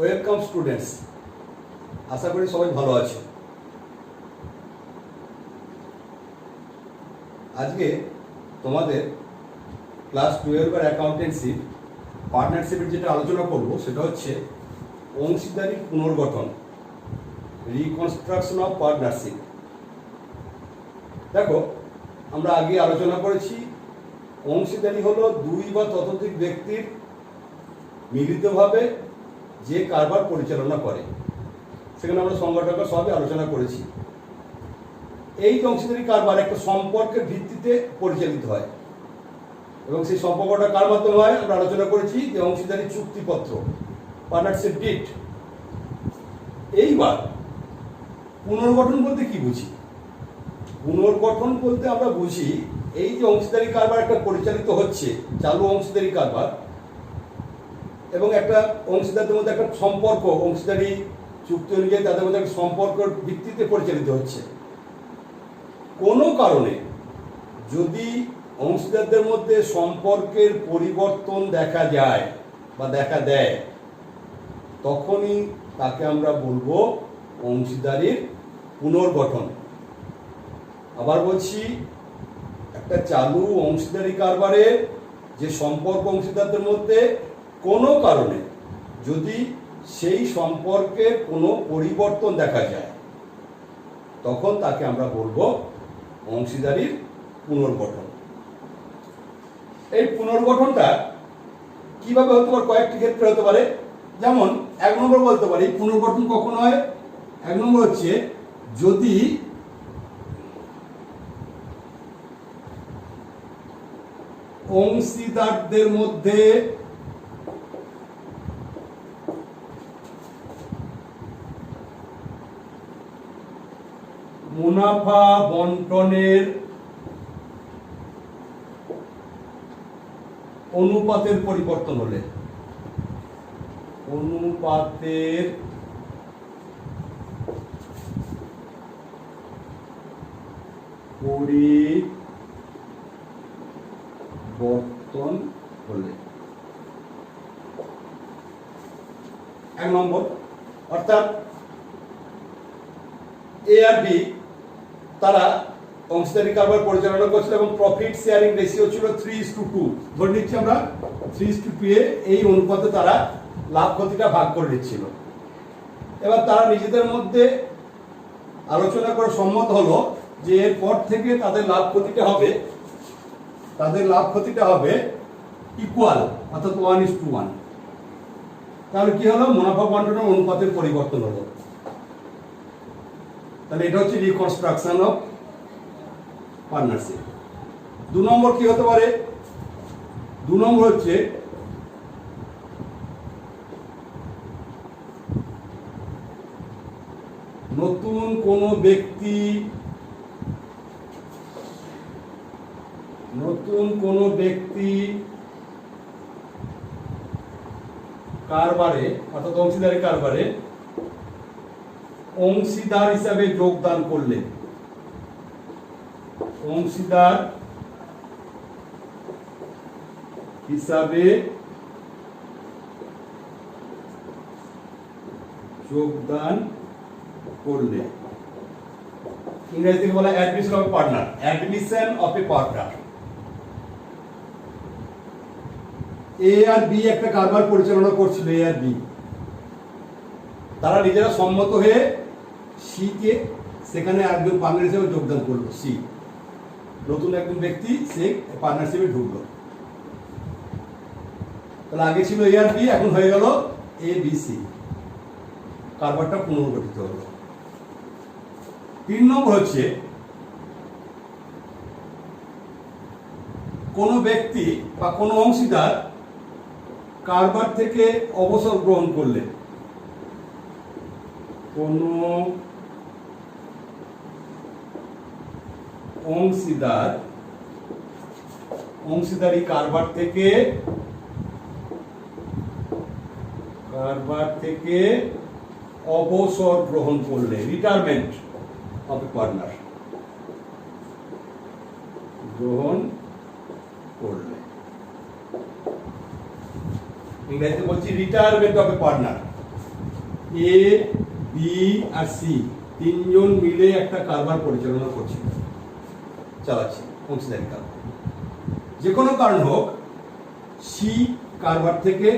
Welcome students, আশা করি সবাই ভালো আছে। আজকে তোমাদের ক্লাস 12 এর অ্যাকাউন্টেন্সি পার্টনারশিপের যেটা আলোচনা করব সেটা হচ্ছে অংশীদারি পুনর্গঠন, রিকনস্ট্রাকশন অফ পার্টনারশিপ। দেখো, আমরা আগে আলোচনা করেছি অংশীদারি হলো দুই বা ততোধিক ব্যক্তির মিলিতভাবে যে কারবার পরিচালনা করে। সেখানে আমরা সংগঠক সবই আলোচনা করেছি। এই অংশীদারি কারবার একটা সম্পর্কের ভিত্তিতে পরিচালিত হয় এবং সেই সম্পর্কটা কার মাধ্যমে হয় আমরা আলোচনা করেছি যে অংশীদারি চুক্তিপত্র, পার্টনারশিপ ডিড। এইবার পুনর্গঠন বলতে কি বুঝি? পুনর্গঠন বলতে আমরা বুঝি এই যে অংশীদারি কারবার একটা পরিচালিত হচ্ছে, চালু অংশীদারি কারবার, এবং একটা অংশীদারদের মধ্যে একটা সম্পর্ক, অংশীদারি চুক্তি অনুযায়ী তাদের মধ্যে একটা সম্পর্কের ভিত্তিতে পরিচালিত হচ্ছে। কোনো কারণে যদি অংশীদারদের মধ্যে সম্পর্কের পরিবর্তন দেখা যায় বা দেখা দেয়, তখনই তাকে আমরা বলবো অংশীদারির পুনর্গঠন। আবার বলছি, একটা চালু অংশীদারি কারবারে যে সম্পর্ক অংশীদারদের মধ্যে কোনো কারণে যদি সেই সম্পর্কে কোনো পরিবর্তন দেখা যায়, তখন তাকে আমরা বলবো অংশীদারির পুনর্গঠন। এই পুনর্গঠনটা কিভাবে হতে পারে? কয়েকটি ক্ষেত্রে হতে পারে। যেমন 1 নম্বর বলতে পারি পুনর্গঠন কখন হয়। 1 নম্বর হচ্ছে যদি অংশীদারদের মধ্যে মুনাফা বন্টনের অনুপাতের পরিবর্তন হলে, অনুপাতের পরিবর্তন হলে। 1 নম্বর, অর্থাৎ এ আর বি তারা অংশীদারি কারবার পরিচালনা করছিল এবং প্রফিট শেয়ারিং রেশিও ছিল 3:2। ধরে নিচ্ছি আমরা 3:2 এ এই অনুপাতে তারা লাভ ক্ষতিটা ভাগ করে নিচ্ছিল। এবার তারা নিজেদের মধ্যে আলোচনা করে সম্মত হলো যে এরপর থেকে তাদের লাভ ক্ষতিটা হবে ইকুয়াল, অর্থাৎ 1:1। তাহলে কি হলো? মুনাফা বন্টনের অনুপাতের পরিবর্তন হলো। তাহলে এটা হচ্ছে রিকনস্ট্রাকশন অফ পার্টনারশিপ। 2 নম্বর কি হতে পারে? 2 নম্বর হচ্ছে নতুন কোনো ব্যক্তি কারবারে, অর্থাৎ অংশীদারি কারবারে অংশীদার হিসাবে যোগদান করলে, অংশীদার হিসাবে যোগদান করলে, ইংরেজিতে বলা admission of partner, admission of a partner. A আর বি একটা কারবার পরিচালনা করছিল, এ আর বি তারা নিজেরা সম্মত হয়ে সি কে সেখানে একজন পার্টনার হিসেবে যোগদান করলো। সি নতুন একজন ব্যক্তি, সে পার্টনারশিপে ঢুকলো। তাহলে আগে ছিল এ আর বি, এখন হয়ে গেল এ বি সি। কারবারটা পুনর্গঠিত হলো। 3 নম্বর হচ্ছে কোন ব্যক্তি বা কোন অংশীদার কারবার থেকে অবসর গ্রহণ করলে, কোন অংশীদার অংশীদারি কারবার থেকে অবসর গ্রহণ করলে, রিটায়ারমেন্ট অফ এ পার্টনার গ্রহণ করলে, ইংরেজিতে বলছি retirement of a partner. A B আর সি তিনজন মিলে একটা কারবার পরিচালনা করছে, চালাচ্ছে অংশীদারি কারবার। যে কোনো কারণ হোক সি কারবার থেকে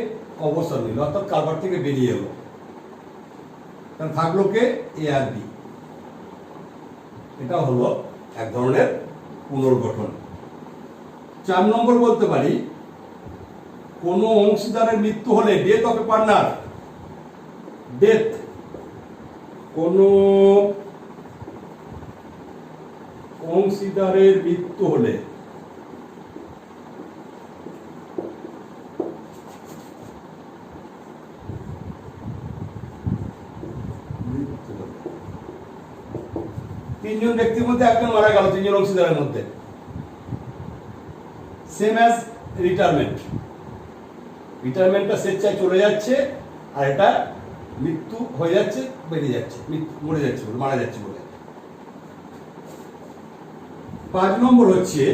অবসর নিল, অর্থাৎ কারবার থেকে বেরিয়ে এলো, তাহলে থাকলো কে এ আর বি। এটা হলো এক ধরনের পুনর্গঠন। 4 নম্বর বলতে পারি কোন অংশীদারের মৃত্যু হলে death of a partner, death কোন অংশীদারের মৃত্যু হলে তিনজন ব্যক্তির মধ্যে একজন মারা গেল, তিনজন অংশীদারের মধ্যে, সেম অ্যাজ রিটায়ারমেন্ট, রিটায়ারমেন্টটা স্বেচ্ছায় চলে যাচ্ছে আর এটা মৃত্যু হয়ে যাচ্ছে, বেরিয়ে যাচ্ছে, মরে যাচ্ছে বলে, মারা যাচ্ছে বলে। 5 নম্বর হচ্ছে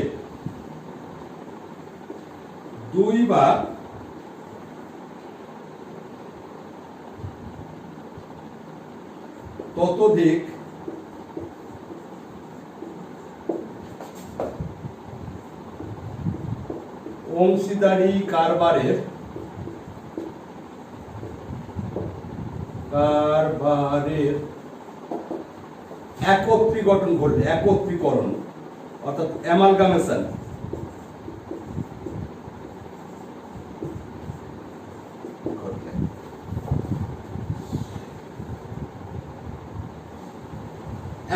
2 বা ততোধিক অংশীদারি কারবারের একত্রীকরণ ঘটলে, একত্রীকরণ অর্থাৎ অ্যামালগামেশন,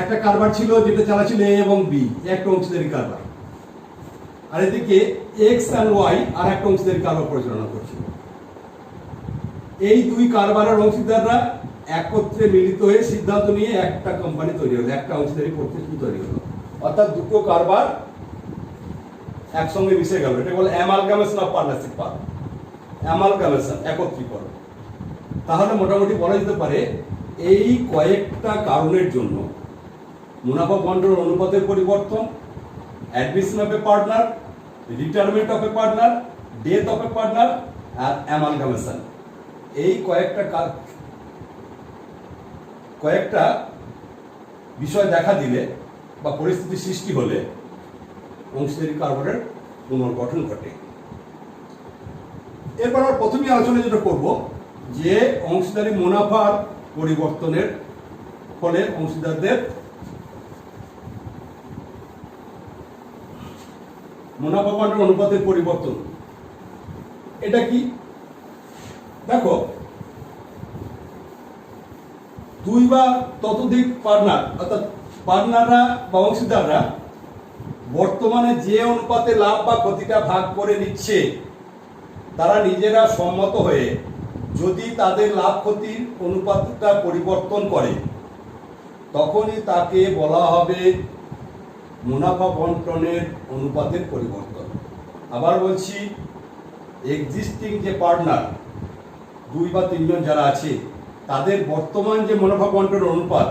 একটা কারবার ছিল যেটা চালাচ্ছিল এ এবং বি, একটা অংশীদারি কারবার, আর এদিকে এক্স অ্যান্ড ওয়াই আর একটা অংশীদারি কারবার পরিচালনা করছিল। এই দুই কারবারের অংশীদাররা একত্রে মিলিত হয়ে সিদ্ধান্ত নিয়ে একটা কোম্পানি তৈরি হলো, একটা অংশীদারি প্রতিষ্ঠান তৈরি হলো, অর্থাৎ দুটো কারবার একসঙ্গে মিশে গেল। এটা বলে amalgamation of partnership power, amalgamation, একত্রীকরণ। তাহলে মোটামুটি বলা যেতে পারে এই কয়েকটা কারণের জন্য মুনাফা বন্টন অনুপাতের পরিবর্তন, admission of a partner, retirement of a partner, death of a partner আর অ্যামালগামেশন, এই কয়েকটা বিষয় দেখা দিলে বা পরিস্থিতি সৃষ্টি হলে অংশীদারি কারবারের পুনর্গঠন ঘটে। এরপর আমরা প্রথমেই আলোচনা যেটা করব যে অংশীদারি মুনাফার পরিবর্তনের ফলে অংশীদারদের মুনাফা বন্টন অনুপাতের পরিবর্তন। এটা কি? দেখো, 2 বা ততোধিক পার্টনার অর্থাৎ পার্টনাররা বা অংশীদাররা বর্তমানে যে অনুপাতে লাভ বা ক্ষতিটা ভাগ করে নিচ্ছে তারা নিজেরা সম্মত হয়ে যদি তাদের লাভ ক্ষতির অনুপাতটা পরিবর্তন করে তখনই তাকে বলা হবে মুনাফা বন্টনের অনুপাতের পরিবর্তন। আবার বলছি, এক্সিস্টিং যে পার্টনার 2 বা 3 জন যারা আছে তাদের বর্তমান যে মুনাফা বন্টনের অনুপাত,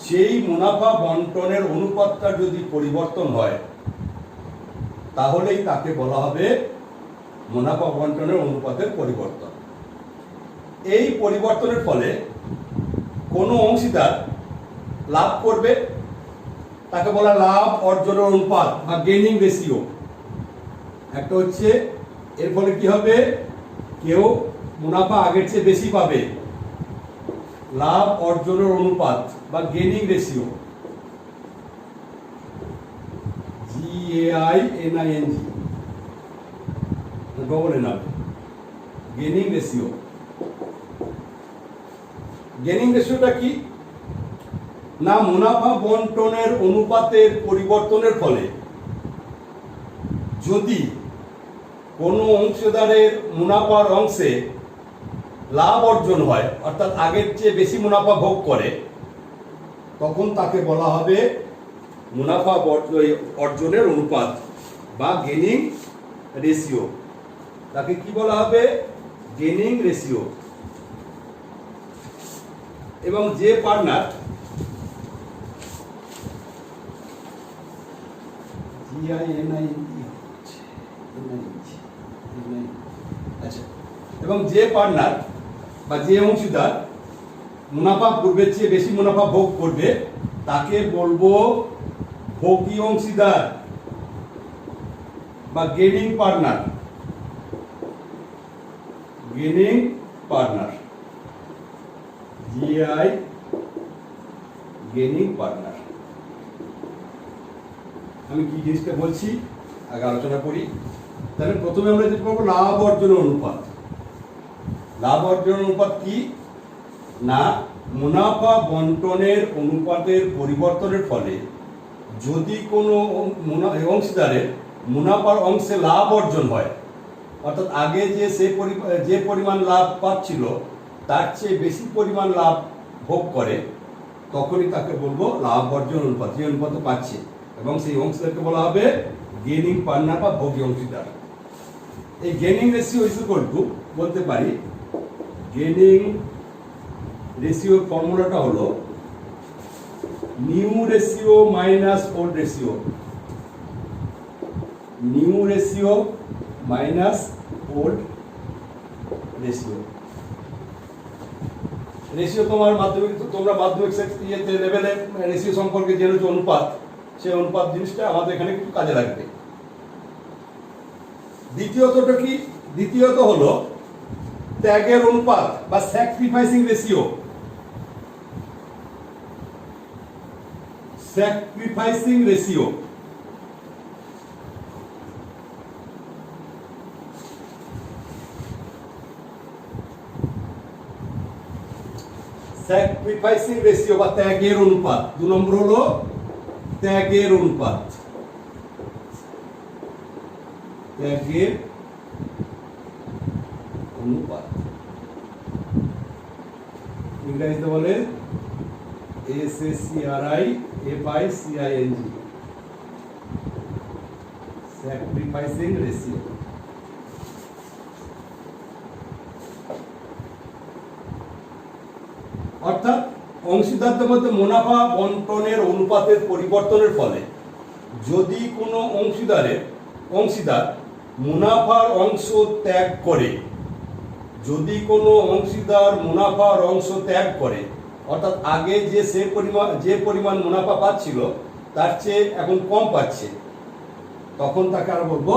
সেই মুনাফা বন্টনের অনুপাতটা যদি পরিবর্তন হয় তাহলেই তাকে বলা হবে মুনাফা বন্টনের অনুপাতের পরিবর্তন। এই পরিবর্তনের ফলে কোনো অংশীদার লাভ করবে, তাকে বলা লাভ অর্জনের অনুপাত বা গেইনিং রেশিও। একটা হচ্ছে এর ফলে কি হবে, কেউ মুনাফা আগের চেয়ে বেশি পাবে, লাভ অর্জনের অনুপাত বা gaining ratio, GAINING, double N হবে, গেইনিং রেশিও। গেইনিং রেশিওটা কি না, মুনাফা বন্টনের অনুপাতের পরিবর্তনের ফলে যদি কোনো অংশীদারের মুনাফার অংশে লাভ অর্জন হয় অর্থাৎ আগের চেয়ে বেশি মুনাফা ভোগ করে তখন তাকে বলা হবে মুনাফা অর্জনের অনুপাত বা গেইনিং রেশিও। তাকে কি বলা হবে? Gaining ratio. এবং যে পার্টনার আচ্ছা, এবং যে পার্টনার বা যে অংশীদার মুনাফা পূর্বের চেয়ে বেশি মুনাফা ভোগ করবে তাকে বলবো ভোগী অংশীদার বা gaining partner. Gaining partner, GI, gaining partner. আমি কি জিনিসটা বলছি আগে আলোচনা করি। তাহলে প্রথমে আমরা যেটা পাবো লাভ অর্জন অনুপাত। লাভ অর্জন অনুপাত কি না, মুনাফা বন্টনের অনুপাতের পরিবর্তনের ফলে যদি কোনো অংশীদারের মুনাফার অংশে লাভ অর্জন হয়, অর্থাৎ আগে যে পরিমাণ লাভ পাচ্ছিল তার চেয়ে বেশি পরিমাণ লাভ ভোগ করে, তখনই তাকে বলবো লাভ অর্জন অনুপাত, যে অনুপাত পাচ্ছে, এবং সেই অংশীদারকে বলা হবে গেনিং পার্টনার বা ভোগী অংশীদার। এই gaining ratio is equal to বলতে পারি, গেনিং রেশিওর ফর্মুলাটা হলো new ratio minus old ratio. New ratio minus old ratio. Ratio তোমরা মাধ্যমিক লেভেলে রেশিও সম্পর্কে জেনেছো, অনুপাত, সেই অনুপাত জিনিসটা আমাদের এখানে একটু কাজে লাগবে। দ্বিতীয়তটা কি? দ্বিতীয়ত হলো ত্যাগের অনুপাত বা sacrificing ratio. Sacrificing ratio. Sacrificing ratio বা ত্যাগের অনুপাত। 2 নম্বর হলো ত্যাগের অনুপাত। ত্যাগের অনুপাত ইংরেজিতে বলে SACRIFICING, স্যাক্রিফাইসিং রেশিও। অর্থাৎ অংশীদারদের মধ্যে মুনাফা বন্টনের অনুপাতের পরিবর্তনের ফলে যদি কোনো অংশীদার মুনাফার অংশ ত্যাগ করে, যদি কোনো অংশীদার মুনাফার অংশ ত্যাগ করে, অর্থাৎ আগে যে পরিমাণ মুনাফা পাচ্ছিল তার চেয়ে এখন কম পাচ্ছে, তখন তাকে আর বলবো,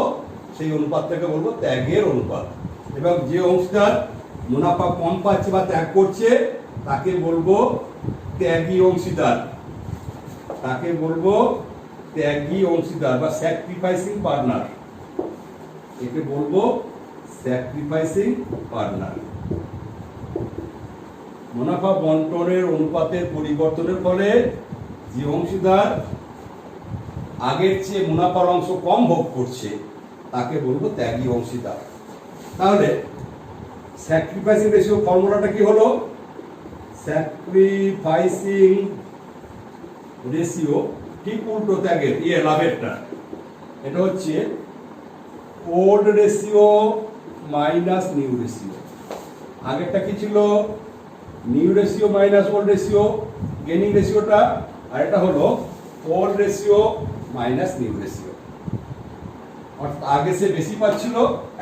সেই অনুপাতটাকে বলবো ত্যাগের অনুপাত। এবং যে অংশীদার মুনাফা কম পাচ্ছে বা ত্যাগ করছে তাকে বলবো ত্যাগী অংশীদার। তাকে বলবো ত্যাগী অংশীদার বা স্যাক্রিফাইসিং পার্টনার। একে বলবো স্যাক্রিফাইসিং পার্টনার। মুনাফা বন্টনের অনুপাতের পরিবর্তনের ফলে যে অংশীদার আগের চেয়ে মুনাফার অংশ কম ভোগ করছে তাকে বলবো ত্যাগী অংশীদার। তাহলে স্যাক্রিফাইসিং রেশিও ফর্মুলাটা কি হলো? স্যাক্রিফাইসিং রেশিও ঠিক উল্টো ত্যাগের, লাভেরটা, এটা হচ্ছে old ratio minus new ratio. আগেরটা কি ছিল? New ratio minus old ratio, gaining রেশিওটা, আর এটা হলো old ratio minus new ratio. অর্থাৎ আগে সে বেশি পাচ্ছিল,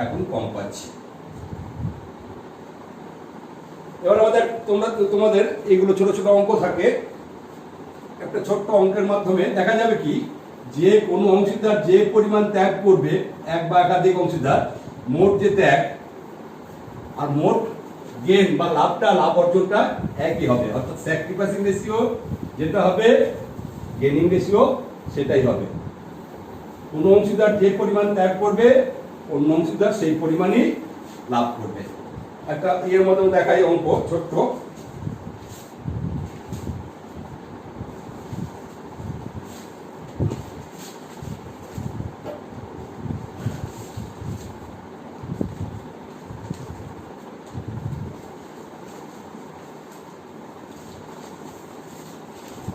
এখন কম পাচ্ছে। এবার তোমাদের এইগুলো ছোট ছোট অঙ্ক থাকে, একটা ছোট্ট অঙ্কের মাধ্যমে দেখা যাবে কি, যে কোনো অংশীদার যে পরিমাণ ত্যাগ করবে, এক বা একাধিক অংশীদার, মোট যে ত্যাগ আর মোট গেন বা লাভ অর্জনটা একই হবে। অর্থাৎ স্যাক্রিফাইসিং রেশিও যেটা হবে, গেনিং রেশিও সেটাই হবে। কোন অংশীদার যে পরিমাণ ত্যাগ করবে, অন্য অংশীদার সেই পরিমাণই লাভ করবে। একটা এর মধ্যে দেখাই অঙ্ক ছোট্ট।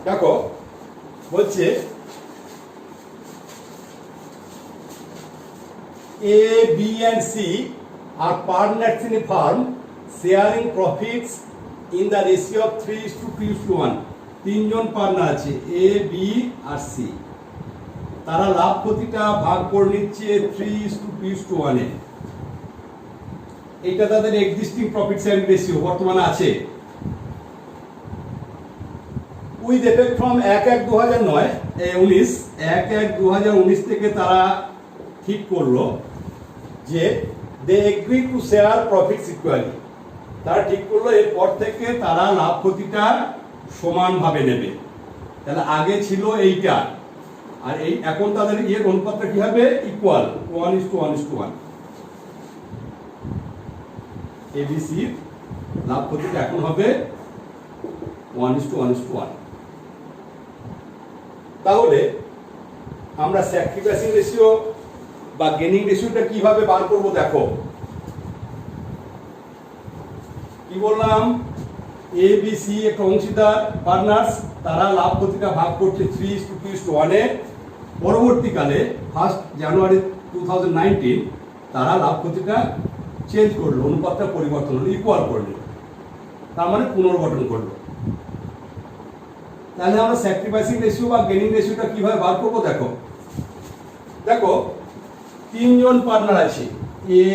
দেখো বলছে A, B and C are partners in a firm sharing profits in the ratio of 3:2:1. তিনজন পার্টনার আছে, A, B আর C। তারা লাভ ক্ষতিটা ভাগ করে নিচ্ছে 3:2:1 এ। এটা তাদের এক্সিস্টিং প্রফিট শেয়ারিং রেশিও বর্তমানে আছে। উইথ এফেক্ট ফ্রম 1/1/2009 1/1/2019 থেকে তারা ঠিক করলো যে they agree to share profits equally. তারা ঠিক করলো এরপর থেকে তারা লাভ ক্ষতিটা সমানভাবে নেবে। তাহলে আগে ছিল এইটা, আর এই এখন তাদের অনুপাতটা কি হবে? ইকুয়াল, 1:1:1। এবিসি লাভ ক্ষতিটা এখন হবে 1:1:1। তাহলে আমরা স্যাক্রিফাইসিং রেশিও বা গেনিং রেশিওটা কিভাবে বার করব? দেখো কি বললাম, এ বি সি একটা অংশীদার পার্টনার্স, তারা লাভ ক্ষতিটা ভাগ করছে 3:2:1 এ। পরবর্তীকালে 1 জানুয়ারি 2019 তারা লাভ ক্ষতিটা চেঞ্জ করলো, অনুপাতটা পরিবর্তন হলো, ইকুয়াল করলো, তার মানে পুনর্গঠন করলো। তাহলে আমরা স্যাক্রিফাইসিং রেশিও বা গেনিং রেশিওটা কিভাবে বার করবো? দেখো দেখো 3 জন পার্টনার আছে, এ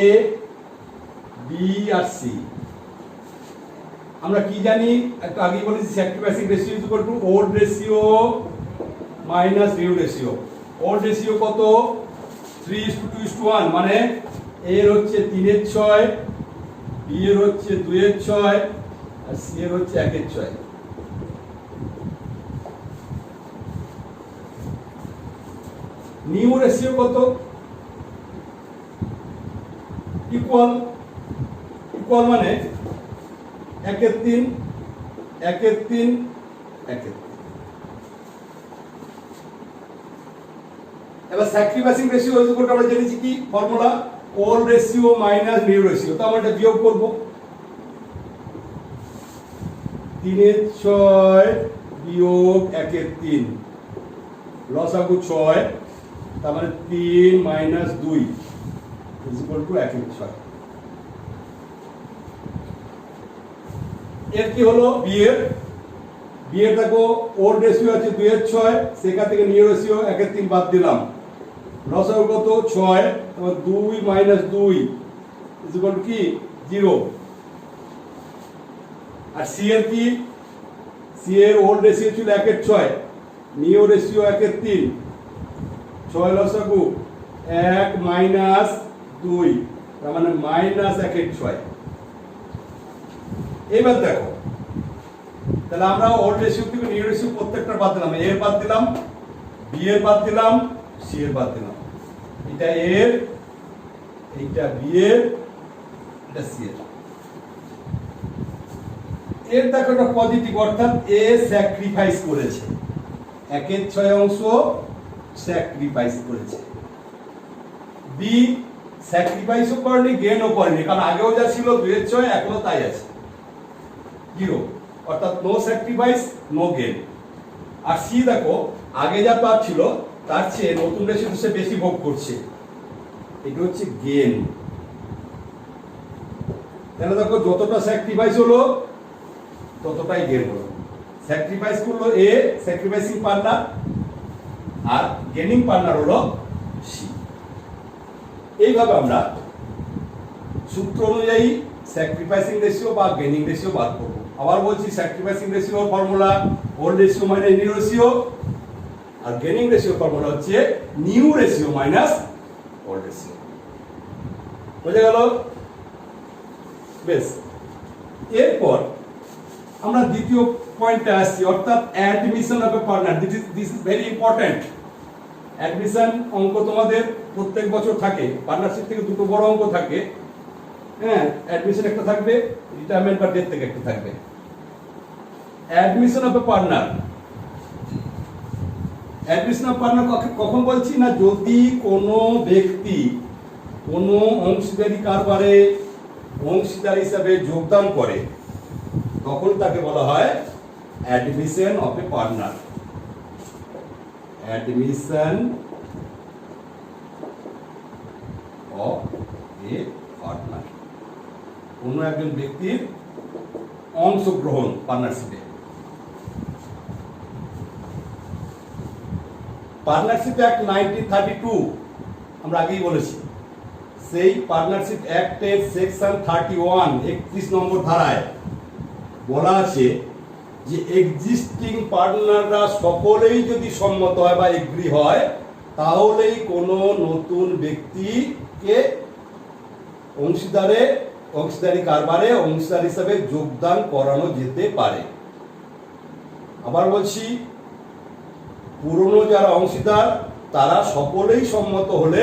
বি আর সি। আমরা কি জানি? একটু আগেই বলেছি sacrificing ratio is equal to old ratio minus new ratio. Old ratio কত? 3:2:1, মানে এর হচ্ছে 3/6, বি এর হচ্ছে 2/6, আর সি এর হচ্ছে 1/6। নিউ রেশিও কত? ইকুয়াল, ইকুয়াল মানে 1/3, 1/3, 1/3। এবার sacrificing ratio is equal to আমরা জেনেছি কি formula? Old ratio minus new ratio. তো আমরা এটা বিয়োগ করব, 3/6 বিয়োগ 1/3, লসাগু 6, তার মানে 3 - 2 ইজ ইকুয়াল টু 1/6। এর কি হলো? বি এর দেখো ওল্ড রেশিও আছে 2/6, সেখান থেকে নিউ রেশিও 1/3 বাদ দিলাম, লসাগু কত? 6, তারপর 2 - 2 ইজ ইকুয়াল টু কি? 0। আর সি এর কি? সি এর ওল্ড রেশিও ছিল 1/6, নিউ রেশিও 1/3, 6 লসাগু 1 - 2, তার মানে -1/6। এবার দেখো, তাহলে আমরা ওল্ড রেশিও থেকে নিউ রেশিও প্রত্যেকটা বাদ দিলাম, এর বাদ দিলাম, বি এর বাদ দিলাম, সি এর বাদ দিলাম। এটা এর, এইটা বি এর, এটা সি এর। এর দেখো একটা পজিটিভ, অর্থাৎ এ স্যাক্রিফাইস করেছে, 1/6 অংশ স্যাক্রিফাইস করেছে। বি স্যাক্রিফাইসও করেনি, গেনও করেনি, কারণ আগেও যা ছিল 2/6 এখনো তাই আছে, 0, অর্থাৎ নো স্যাক্রিফাইস নো গেন। আর সি দেখো আগে যা পাচ্ছিল তার চেয়ে নতুন রেশিও সে বেশি ভোগ করছে, এটা হচ্ছে গেন। তাহলে দেখো যতটা স্যাক্রিফাইস হলো ততটাই গেন হলো। স্যাক্রিফাইস করলো এ, স্যাক্রিফাইসিং পার্টনার, আর গেনিং পার্টনার হলো সি। এইভাবে আমরা সূত্র অনুযায়ী স্যাক্রিফাইসিং রেশিও বা গেনিং রেশিও বার করব। আবার বলছি, sacrificing ratio formula old ratio minus new ratio, আর গেনিং রেশিও ফর্মুলা হচ্ছে new ratio minus old ratio. বুঝে গেল? বেশ, এরপর আমরা দ্বিতীয় পয়েন্টে আসছি, অর্থাৎ admission of a partner. This is very important. Admission অঙ্ক তোমাদের প্রত্যেক বছর থাকে, পার্টনারশিপ থেকে দুটো বড় অঙ্ক থাকে। হ্যাঁ, অ্যাডমিশন একটা থাকবে, রিটায়ারমেন্ট বা ডেথ থেকে একটা থাকবে। Admission of a partner, admission of partner কখন বলছি না, যদি কোনো ব্যক্তি কোনো অংশীদারি কারবারে অংশীদার হিসাবে যোগদান করে তখন তাকে বলা হয় admission of a partner. Admission of a partner, কোনো একজন ব্যক্তির অংশগ্রহণ পার্টনারশিপে। পার্টনারশিপ অ্যাক্ট 1932 আমরা আগেই বলেছি, সেই পার্টনারশিপ অ্যাক্টের সেকশন 31 31 নম্বর ধারায় বলা আছে যে এক্সিস্টিং পার্টনাররা সকলেই যদি সম্মত হয় বা এগ্রি হয়, তাহলেই কোনো নতুন ব্যক্তিকে অংশীদারি কারবারে অংশীদার হিসাবে যোগদান করানো যেতে পারে। আবার বলছি, পুরনো যারা অংশীদার তারা সকলেই সম্মত হলে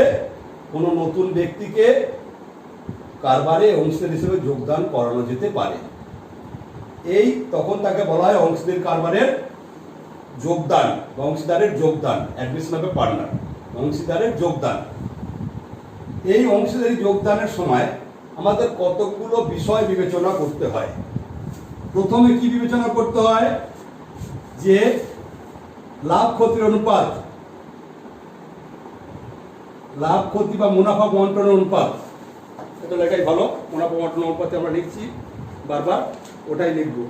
কোনো নতুন ব্যক্তিকে কারবারে অংশীদার হিসেবে যোগদান করানো যেতে পারে। এই তখন তাকে বলা হয় অংশীদার কারবারের যোগদান বা অংশীদারের যোগদান, অ্যাডমিশন অফ এ পার্টনার, অংশীদারের যোগদান। এই অংশীদারি যোগদানের সময় আমাদের কতগুলো বিষয় বিবেচনা করতে হয়। প্রথমে কি বিবেচনা করতে হয়, যে লাভ ক্ষতির অনুপাত, লাভ ক্ষতি বা মুনাফা বন্টনের অনুপাত, এটা লেখাই ভালো। মুনাফা বন্টন অনুপাতে আমরা লিখছি বারবার, ওটাই লিখবো।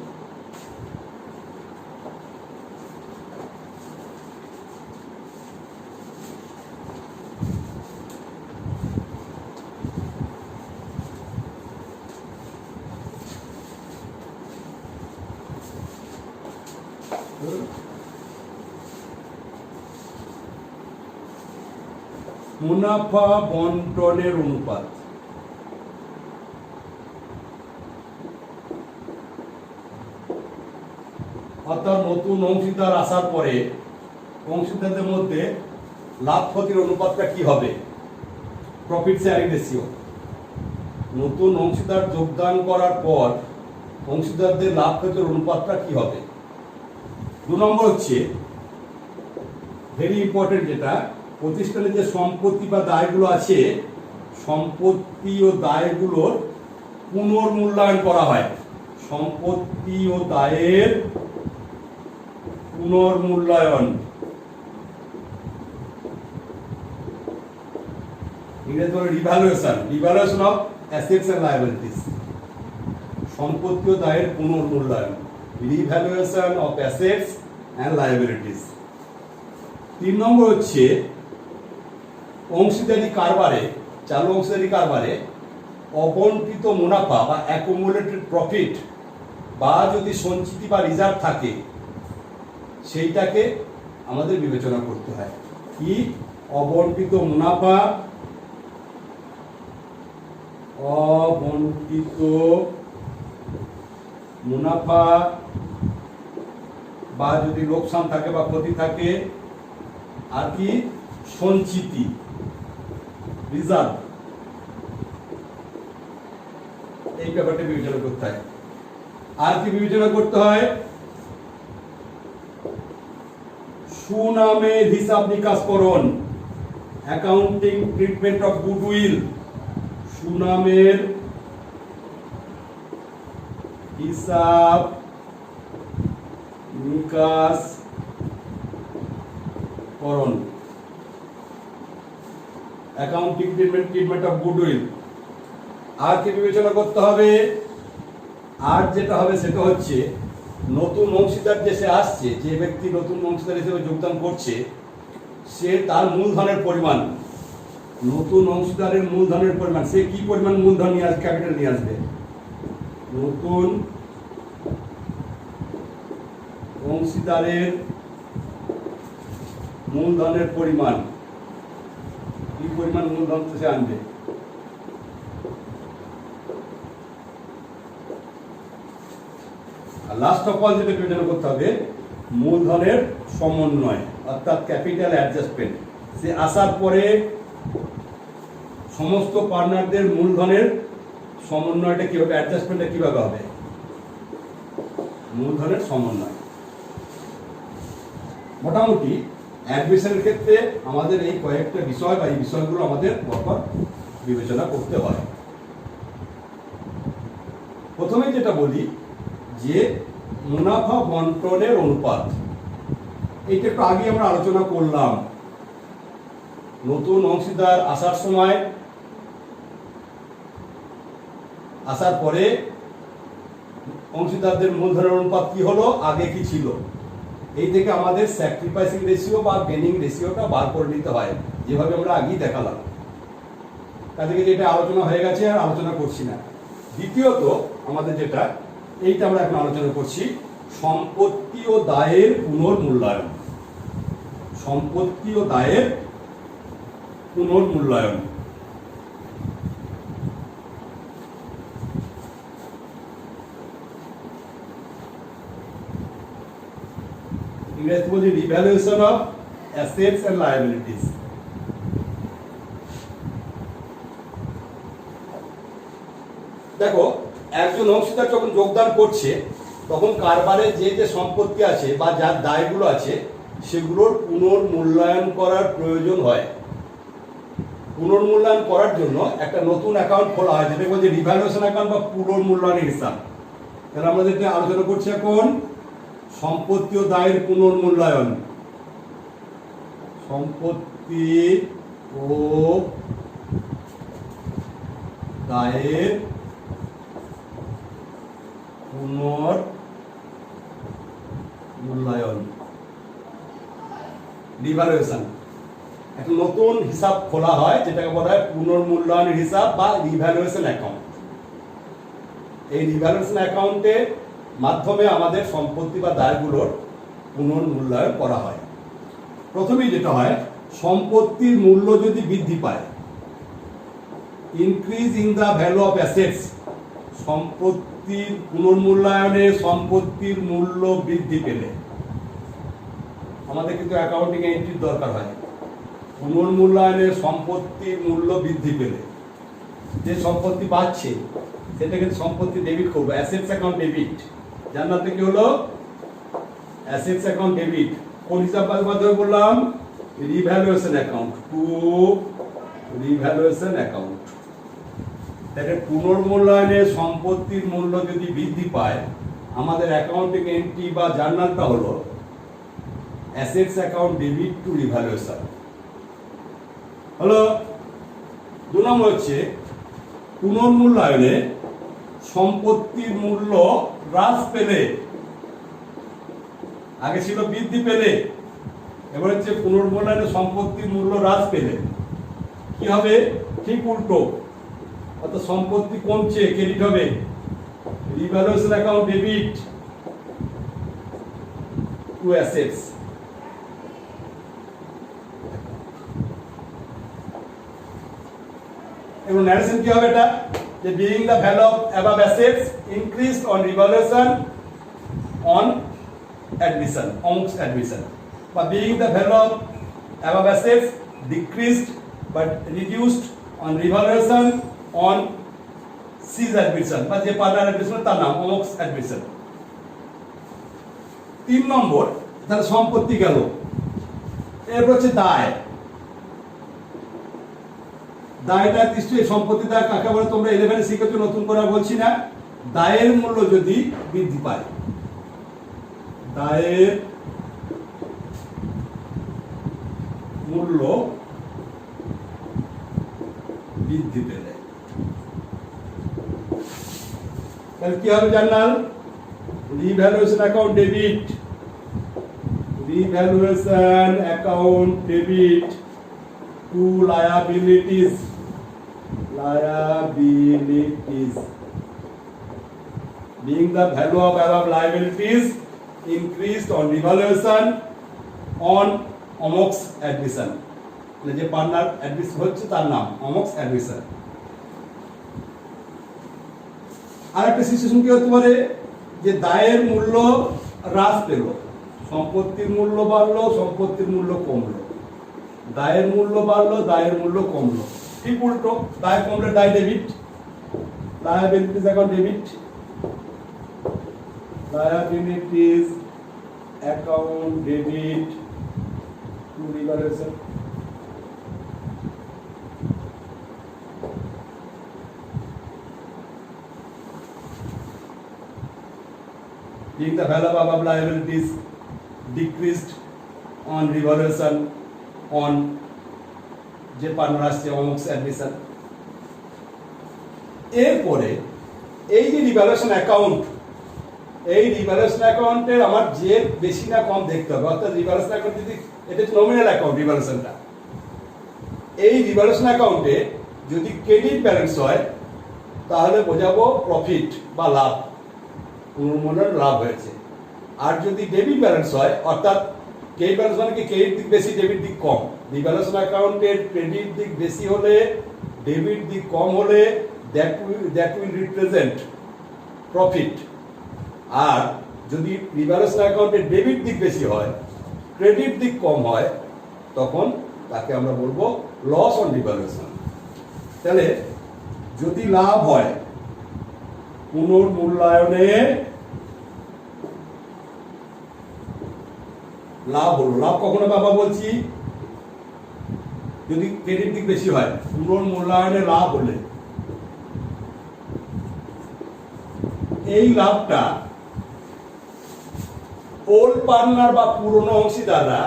মুনাফা বন্টনের অনুপাত। অর্থাৎ নতুন অংশীদার আসার পরে অংশীদারদের মধ্যে লাভ ক্ষতির অনুপাতটা কি হবে, প্রফিট শেয়ারিং রেশিও। নতুন অংশীদার যোগদান করার পর অংশীদারদের লাভ ক্ষতির অনুপাতটা কি হবে। 2 নম্বর হচ্ছে ভেরি ইম্পর্টেন্ট, যেটা প্রতিষ্ঠানে যে সম্পত্তি বা দায়গুলো আছে, সম্পত্তি ও দায়গুলোর পুনর্মূল্যায়ন করা হয়। সম্পত্তি ও দায়ের পুনর্মূল্যায়ন, ইংরেজি বলে revaluation, revaluation of assets and liabilities. সম্পত্তি ও দায়ের পুনর্মূল্যায়ন, revaluation of assets and liabilities. 3 নম্বর হচ্ছে অংশীদারি কারবারে, চালু অংশীদারি কারবারে অবন্টিত মুনাফা বা অ্যাকুমুলেটেড প্রফিট বা যদি সঞ্চিতি বা রিজার্ভ থাকে, সেইটাকে আমাদের বিবেচনা করতে হয়। কি অবন্টিত মুনাফা, অবন্টিত মুনাফা বা যদি লোকসান থাকে বা ক্ষতি থাকে, আর কি সঞ্চিতি রিজার্ভ, এই ব্যাপারটা বিবেচনা করতে হয়। আর কি বিবেচনা করতে হয়, সুনামের হিসাব নিকাশকরণ, অ্যাকাউন্টিং ট্রিটমেন্ট অফ গুডউইল। সুনামের হিসাব নিকাশকরণ, অ্যাকাউন্টিং ট্রিটমেন্ট অফ গুডউইল। আর কি বিবেচনা করতে হবে, আর যেটা হবে সেটা হচ্ছে নতুন অংশীদার যে সে আসছে, যে ব্যক্তি নতুন অংশীদার হিসেবে যোগদান করছে, সে তার মূলধনের পরিমাণ, নতুন অংশীদারের মূলধনের পরিমাণ, সে কি পরিমাণ মূলধন নিয়ে আসবে, ক্যাপিটাল নিয়ে আসবে। নতুন অংশীদারের মূলধনের পরিমাণ, কি পরিমাণ মূলধন সে আনবে। লাস্ট অফ অল যেটা বিবেচনা করতে হবে, মূলধনের সমন্বয়, অর্থাৎ ক্যাপিটাল অ্যাডজাস্টমেন্ট। সে আসার পরে সমস্ত পার্টনারদের মূলধনের সমন্বয়টা কিভাবে, অ্যাডজাস্টমেন্টটা কিভাবে হবে, মূলধনের সমন্বয়। মোটামুটি অ্যাডমিশনের ক্ষেত্রে আমাদের এই কয়েকটা বিষয় বা এই বিষয়গুলো আমাদের পরপর বিবেচনা করতে হয়। প্রথমে যেটা বলি যে মুনাফা বন্টনের অনুপাত, এইটা একটু আগে আমরা আলোচনা করলাম। নতুন অংশীদার আসার সময়, আসার পরে অংশীদারদের মূলধনের অনুপাত কি হলো, আগে কি ছিল, এই থেকে আমাদের স্যাক্রিফাইসিং রেশিও বা গেনিং রেশিওটা বার করে নিতে হয়, যেভাবে আমরা আগেই দেখালাম। তাদেরকে যেটা আলোচনা হয়ে গেছে আর আলোচনা করছি না। দ্বিতীয়ত আমাদের যেটা, এইটা আমরা এখন আলোচনা করছি, সম্পত্তি ও দায়ের পুনর্মূল্যায়ন। সম্পত্তি ও দায়ের পুনর্মূল্যায়ন। ইংরেজিতে বলছি revaluation of assets and liabilities. দেখো, একজন অংশীদার যখন যোগদান করছে তখন কারবারে যে যে সম্পত্তি আছে বা যার দায়গুলো আছে সেগুলোর পুনর্মূল্যায়ন করার প্রয়োজন হয়। পুনর্মূল্যায়ন করার জন্য একটা নতুন অ্যাকাউন্ট খোলা হয়, যেটা বলছে রিভ্যালুয়েশন অ্যাকাউন্ট বা পুনর্মূল্যায়নের হিসাব। তাহলে আমরা যেটা আলোচনা করছি এখন সম্পত্তি ও দায়ের পুনর্মূল্যায়ন। সম্পত্তি ও দায়ের পুনর্মূল্যায়ন, রিভ্যালুয়েশন। একটা নতুন হিসাব খোলা হয় যেটাকে বলা হয় পুনর্মূল্যায়নের হিসাব বা রিভ্যালুয়েশন অ্যাকাউন্ট। এই রিভ্যালুয়েশন অ্যাকাউন্টের মাধ্যমে আমাদের সম্পত্তি বা দায়গুলোর পুনর্মূল্যায়ন করা হয়। প্রথমেই যেটা হয়, সম্পত্তির মূল্য যদি বৃদ্ধি পায়, increase in the value of assets, সম্পত্তির পুনর্মূল্যায়নে সম্পত্তির মূল্য বৃদ্ধি পেলে আমাদের কিন্তু অ্যাকাউন্টিং এন্ট্রির দরকার হয়। পুনর্মূল্যায়নে সম্পত্তির মূল্য বৃদ্ধি পেলে যে সম্পত্তি পাচ্ছে সেটাকে সম্পত্তি ডেবিট করবো, অ্যাসেটস অ্যাকাউন্ট ডেবিট। জান্নাতে কি হলো? Assets account debit. কোন হিসাব মাধ্যমে বললাম? Revaluation account two revaluation account. তাহলে পুনর্মূল্যায়নে সম্পত্তির মূল্য যদি বৃদ্ধি পায়, আমাদের অ্যাকাউন্টিং এন্ট্রি বা জার্নালটা হলো assets account debit to revaluation. হলো। 2 নম্বর হচ্ছে পুনর্মূল্যায়নে সম্পত্তির মূল্য হ্রাস পেলে, আগে ছিল বৃদ্ধি পেলে, এবার হচ্ছে পুনর্মূল্যায়নে সম্পত্তির মূল্য হ্রাস পেলে কি হবে? ঠিক উল্টো, অর্থাৎ সম্পত্তি কমছে, ক্রেডিট হবে, revaluation account debit to assets. এবং ন্যারেশন কি হবে? এটা যে being the value of above assets increased on revaluation on admission, অমুকস অ্যাডমিশন, বা being the value of above assets decreased but reduced on revaluation on সিজ admission, বা যে পার্টনার অ্যাডমিশন তার নাম অমুকস অ্যাডমিশন। 3 নম্বর, তাহলে সম্পত্তি গেল। এরপর হচ্ছে দায়। দায়টা নিশ্চয়ই সম্পত্তি দায় কাকে বলে তোমরা 11 শিখেছো, নতুন করে বলছি না। দায়ের মূল্য যদি বৃদ্ধি পায়, দায়ের মূল্য বৃদ্ধি পেলে তাহলে কি হবে? Journal revaluation account debit, revaluation account debit two liabilities, liabilities, being the value of above liabilities increased on revaluation on amongst admission, যে পার্টনার অ্যাডমিশন হচ্ছে তার নাম amongst admission। আর একটা সিচুয়েশন কি হতে পারে? যে দায়ের মূল্য হ্রাস পেল, সম্পত্তির মূল্য বাড়লো, সম্পত্তির মূল্য কমলো, দায়ের মূল্য বাড়লো, দায়ের মূল্য কমলো। ঠিক উল্টো, দায় কমলে দায় debit, liabilities account debit, liabilities account debit to revaluation. Being the value of above liabilities decreased on revaluation on যে পার্টনার আসছে অমুকস অ্যাডমিশন। এরপরে এই যে রিভ্যালুয়েশন অ্যাকাউন্ট, এই রিভ্যালুয়েশন অ্যাকাউন্টের আমার যে বেশি না কম দেখতে হবে। অর্থাৎ রিভ্যালুয়েশন অ্যাকাউন্ট যদি এটা হচ্ছে নমিনাল অ্যাকাউন্ট, রিভ্যালুয়েশনটা, এই রিভ্যালুয়েশন অ্যাকাউন্টে যদি ক্রেডিট ব্যালেন্স হয় তাহলে বোঝাবো প্রফিট বা লাভ, পুনর্মূল্যায়ন লাভ হয়েছে। আর যদি ডেবিট ব্যালেন্স হয়, অর্থাৎ ক্রেডিট ব্যালেন্স মানে কি ক্রেডিট দিক বেশি ডেবিট দিক কম, দি ব্যালেন্স অ্যাকাউন্টের ক্রেডিট দিক বেশি হলে ডেবিট দিক কম হলে দ্যাট উইল রিপ্রেজেন্ট প্রফিট। আর যদি রিভ্যালুয়েশন অ্যাকাউন্টের ডেবিট দিক বেশি হয় ক্রেডিট দিক কম হয় তখন তাকে আমরা বলবো লস অন রিভ্যালুয়েশন। তাহলে যদি লাভ হয় পুনর্মূল্যায়নে লাভ হলো, লাভ কখনো বাবা বলছি যদি ক্রেডিট দিক বেশি হয়, পুনর্মূল্যায়নে লাভ হলে এই লাভটা ওল্ড পার্টনার বা পুরনো অংশীদাররা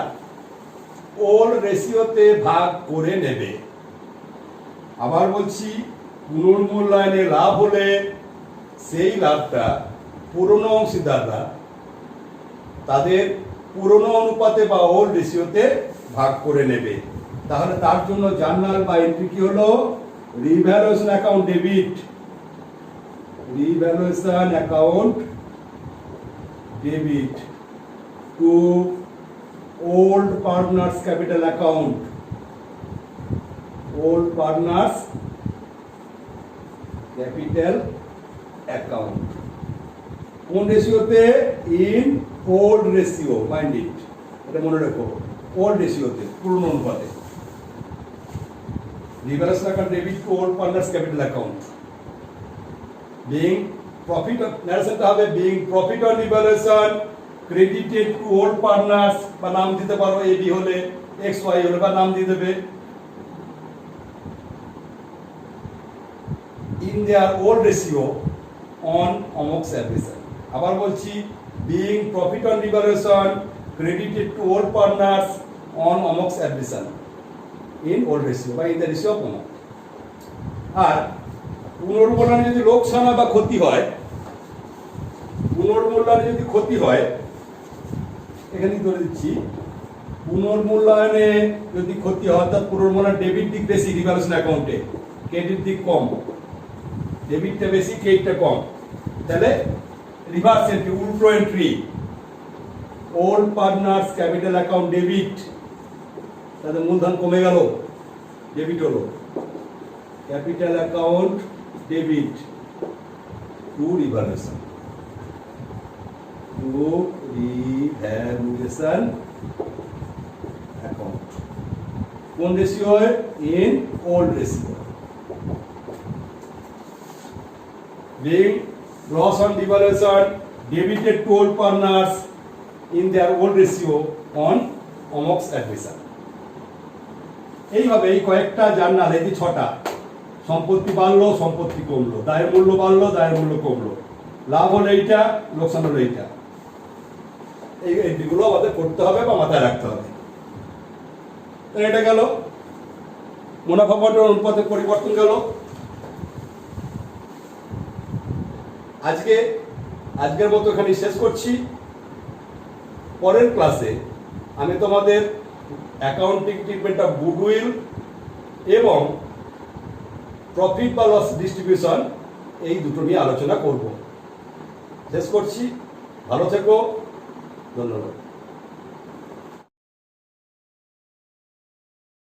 ওল্ড রেশিওতে ভাগ করে নেবে। আবার বলছি, পুনর্মূল্যায়নে লাভ হলে সেই লাভটা পুরনো অংশীদাররা তাদের পুরনো অনুপাতে বা ওল্ড রেশিওতে ভাগ করে নেবে। তাহলে তার জন্য জার্নাল বা এন্ট্রি কি হলো? Revaluation account debit, revaluation account debit to old partners capital account, old partners capital account. কোন রেশিওতে? In old ratio, mind it, এটা মনে রাখো, ওল্ড রেশিওতে, পুরনো অনুপাতে। Revaluation account debit to old partners capital account being profit of narration হবে being profit on revaluation credited to old partners, বা নাম দিতে পারো এবি হলে, এক্স ওয়াই হলে বা নাম দিয়ে দেবে, in their old ratio on অমুক সার্ভিসের। আবার বলছি being profit on revaluation credited to old partners on অমুক সার্ভিসের in old ratio বা in the ratio of অমুক। আর পুনর্মূল্যায়নে যদি লোকসান বা ক্ষতি হয়, পুনর্মূল্যায়নে যদি ক্ষতি হয়, এখানে ধরে দিচ্ছি, পুনর্মূল্যায়নে যদি ক্ষতি হয় অর্থাৎ পুনর্মূল্যায়ন ডেবিট দিক বেশি রিভ্যালুয়েশন অ্যাকাউন্টে, ক্রেডিট দিক কম, ডেবিটটা বেশি ক্রেডিটটা কম, তাহলে রিভার্স এন্ট্রি, উল্টো entry, old partners capital account debit, তাদের মূলধন কমে গেল, ডেবিট হলো, capital account debit to revaluation, to revaluation account. কোন ratio? In old ratio. being loss on devaluation debited to old partners in their old ratio on অমুক admission. এইভাবে এই কয়েকটা জার্নাল, এই যে 6টা, সম্পত্তি বাড়লো সম্পত্তি কমলো, দায়ের মূল্য বাড়লো দায়ের মূল্য কমলো, লাভ হলো এইটা লোকসান হলো এইটা, এই এন্ট্রিগুলো আমাদের করতে হবে বা মাথায় রাখতে হবে। এটা গেল মুনাফা বন্টন অনুপাতের পরিবর্তন গেল। আজকের মতো এখানে শেষ করছি। পরের ক্লাসে আমি তোমাদের অ্যাকাউন্টিং ট্রিটমেন্ট অফ গুডউইল এবং প্রফিট বা লস ডিস্ট্রিবিউশন, এই দুটো নিয়ে আলোচনা করব। শেষ করছি, ভালো থেকো, ধন্যবাদ।